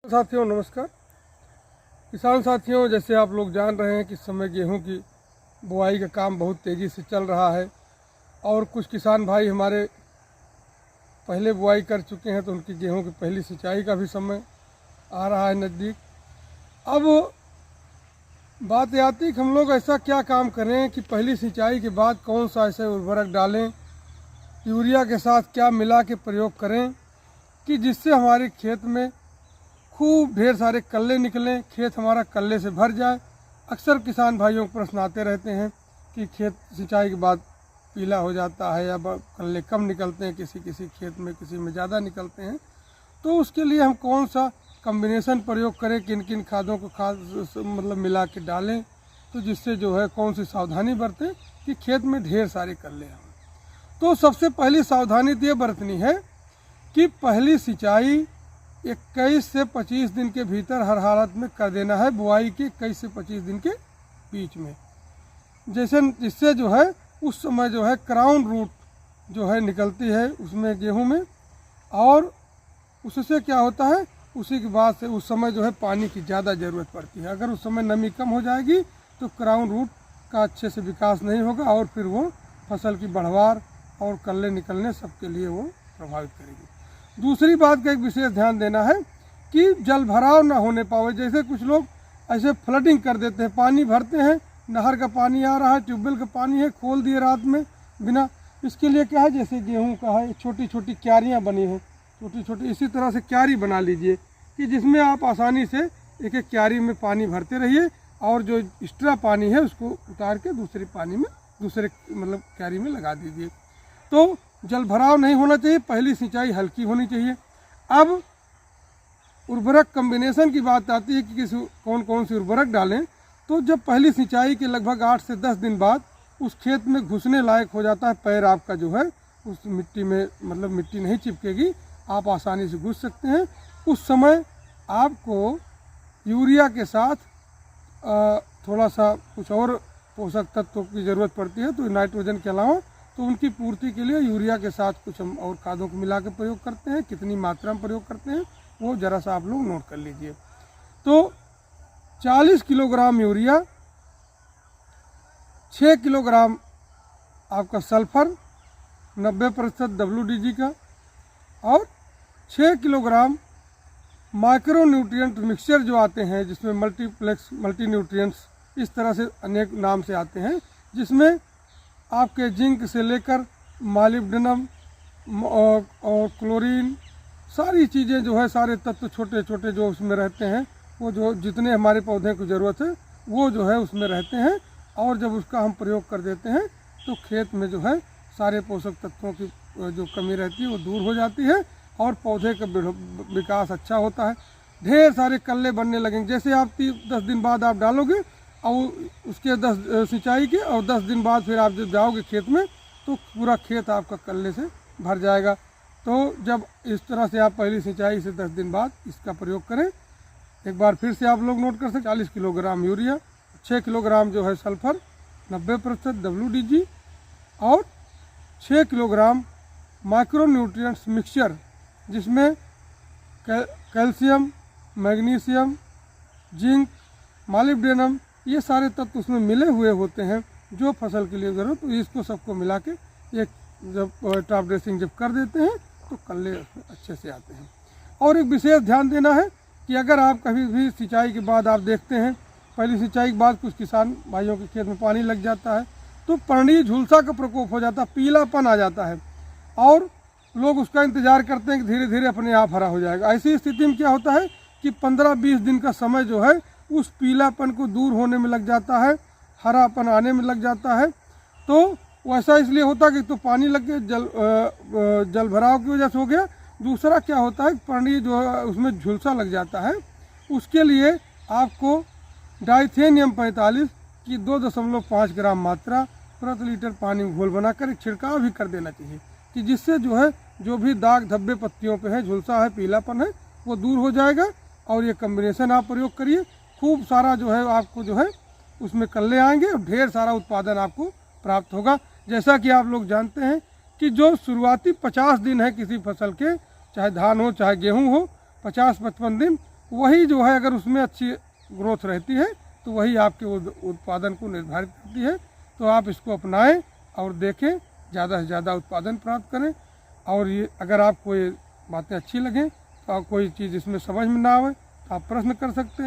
साथियों नमस्कार। किसान साथियों, जैसे आप लोग जान रहे हैं कि इस समय गेहूं की बुआई का काम बहुत तेज़ी से चल रहा है और कुछ किसान भाई हमारे पहले बुआई कर चुके हैं, तो उनकी गेहूं की पहली सिंचाई का भी समय आ रहा है नज़दीक। अब बात ये आती है कि हम लोग ऐसा क्या काम करें कि पहली सिंचाई के बाद कौन सा ऐसे उर्वरक डालें, यूरिया के साथ क्या मिला के प्रयोग करें कि जिससे हमारे खेत में खूब ढेर सारे कल्ले निकलें, खेत हमारा कल्ले से भर जाए। अक्सर किसान भाइयों को प्रश्न आते रहते हैं कि खेत सिंचाई के बाद पीला हो जाता है या कल्ले कम निकलते हैं, किसी किसी खेत में किसी में ज़्यादा निकलते हैं। तो उसके लिए हम कौन सा कम्बिनेशन प्रयोग करें, किन किन खादों को मतलब मिला के डालें, तो जिससे जो है कौन सी सावधानी बरतें कि खेत में ढेर सारे कल्ले हों। तो सबसे पहली सावधानी तो ये बरतनी है कि पहली सिंचाई 21 से 25 दिन के भीतर हर हालत में कर देना है, बुआई के 21 से 25 दिन के बीच में। जिससे जो है उस समय जो है क्राउन रूट जो है निकलती है उसमें गेहूं में, और उससे क्या होता है उसी के बाद से उस समय जो है पानी की ज़्यादा ज़रूरत पड़ती है। अगर उस समय नमी कम हो जाएगी तो क्राउन रूट का अच्छे से विकास नहीं होगा और फिर वो फसल की बढ़वार और कल्ले निकलने सबके लिए वो प्रभावित करेगी। दूसरी बात का एक विशेष ध्यान देना है कि जल भराव ना होने पावे। जैसे कुछ लोग ऐसे फ्लडिंग कर देते हैं, पानी भरते हैं, नहर का पानी आ रहा है, ट्यूबवेल का पानी है, खोल दिए रात में बिना। इसके लिए क्या है, जैसे गेहूं का है छोटी छोटी क्यारियां बनी हैं, छोटी छोटी इसी तरह से क्यारी बना लीजिए कि जिसमें आप आसानी से एक एक क्यारी में पानी भरते रहिए और जो एक्स्ट्रा पानी है उसको उतार के दूसरे पानी में दूसरे मतलब क्यारी में लगा दीजिए। तो जल भराव नहीं होना चाहिए, पहली सिंचाई हल्की होनी चाहिए। अब उर्वरक कम्बिनेशन की बात आती है कि कौन कौन सी उर्वरक डालें। तो जब पहली सिंचाई के लगभग 8 से 10 दिन बाद उस खेत में घुसने लायक हो जाता है, पैर आपका जो है उस मिट्टी में मतलब मिट्टी नहीं चिपकेगी, आप आसानी से घुस सकते हैं। उस समय आपको यूरिया के साथ थोड़ा सा कुछ और पोषक तत्वों की ज़रूरत पड़ती है, तो नाइट्रोजन के अलावा तो उनकी पूर्ति के लिए यूरिया के साथ कुछ हम और खादों को मिला के प्रयोग करते हैं। कितनी मात्रा में प्रयोग करते हैं वो ज़रा सा आप लोग नोट कर लीजिए। तो 40 किलोग्राम यूरिया, 6 किलोग्राम आपका सल्फर 90% WDG का, और 6 किलोग्राम माइक्रो न्यूट्रिएंट मिक्सचर जो आते हैं जिसमें मल्टीप्लेक्स मल्टी न्यूट्रिएंट्स इस तरह से अनेक नाम से आते हैं, जिसमें आपके जिंक से लेकर मॉलिब्डेनम और क्लोरीन सारी चीज़ें जो है सारे तत्व छोटे छोटे जो उसमें रहते हैं वो जो जितने हमारे पौधे को ज़रूरत है वो जो है उसमें रहते हैं। और जब उसका हम प्रयोग कर देते हैं तो खेत में जो है सारे पोषक तत्वों की जो कमी रहती है वो दूर हो जाती है और पौधे का विकास अच्छा होता है। ढेर सारे कल्ले बनने लगेंगे। जैसे आप 10 दिन बाद आप डालोगे और उसके 10 सिंचाई के और 10 दिन बाद फिर आप जब जाओगे खेत में तो पूरा खेत आपका कल्ले से भर जाएगा। तो जब इस तरह से आप पहली सिंचाई से 10 दिन बाद इसका प्रयोग करें, एक बार फिर से आप लोग नोट कर सकते 40 किलोग्राम यूरिया, 6 किलोग्राम जो है सल्फर 90% WDG और 6 किलोग्राम माइक्रो न्यूट्रिएंट्स मिक्सचर जिसमें कैल्शियम, मैग्नीशियम, जिंक, मॉलिब्डेनम ये सारे तत्व उसमें मिले हुए होते हैं जो फसल के लिए ज़रूरत। तो इसको सबको मिला के एक जब टॉप ड्रेसिंग जब कर देते हैं तो कल्ले उसमें अच्छे से आते हैं। और एक विशेष ध्यान देना है कि अगर आप कभी भी सिंचाई के बाद आप देखते हैं पहली सिंचाई के बाद कुछ किसान भाइयों के खेत में पानी लग जाता है तो पर्णीय झुलसा का प्रकोप हो जाता है, पीलापन आ जाता है और लोग उसका इंतज़ार करते हैं कि धीरे धीरे अपने आप हरा हो जाएगा। ऐसी स्थिति में क्या होता है कि 15-20 दिन का समय जो है उस पीलापन को दूर होने में लग जाता है, हरापन आने में लग जाता है। तो वैसा इसलिए होता है कि तो पानी लग के जल भराव की वजह से हो गया। दूसरा क्या होता है पर्णीय जो है उसमें झुलसा लग जाता है, उसके लिए आपको डाइथेनियम 45 की 2.5 ग्राम मात्रा प्रति लीटर पानी में घोल बनाकर एक छिड़काव भी कर देना चाहिए कि जिससे जो है जो भी दाग धब्बे पत्तियों पे है, झुलसा है, पीलापन है, वो दूर हो जाएगा। और ये कम्बिनेशन आप प्रयोग करिए, खूब सारा जो है आपको जो है उसमें कल्ले आएंगे और ढेर सारा उत्पादन आपको प्राप्त होगा। जैसा कि आप लोग जानते हैं कि जो शुरुआती 50 दिन है किसी फसल के, चाहे धान हो चाहे गेहूं हो, 50-55 दिन वही जो है अगर उसमें अच्छी ग्रोथ रहती है तो वही आपके उत्पादन को निर्धारित करती है। तो आप इसको अपनाएं और देखें, ज़्यादा से ज़्यादा उत्पादन प्राप्त करें। और ये अगर आप कोई बातें अच्छी लगें तो आप कोई चीज़ इसमें समझ में ना आए तो आप प्रश्न कर सकते हैं।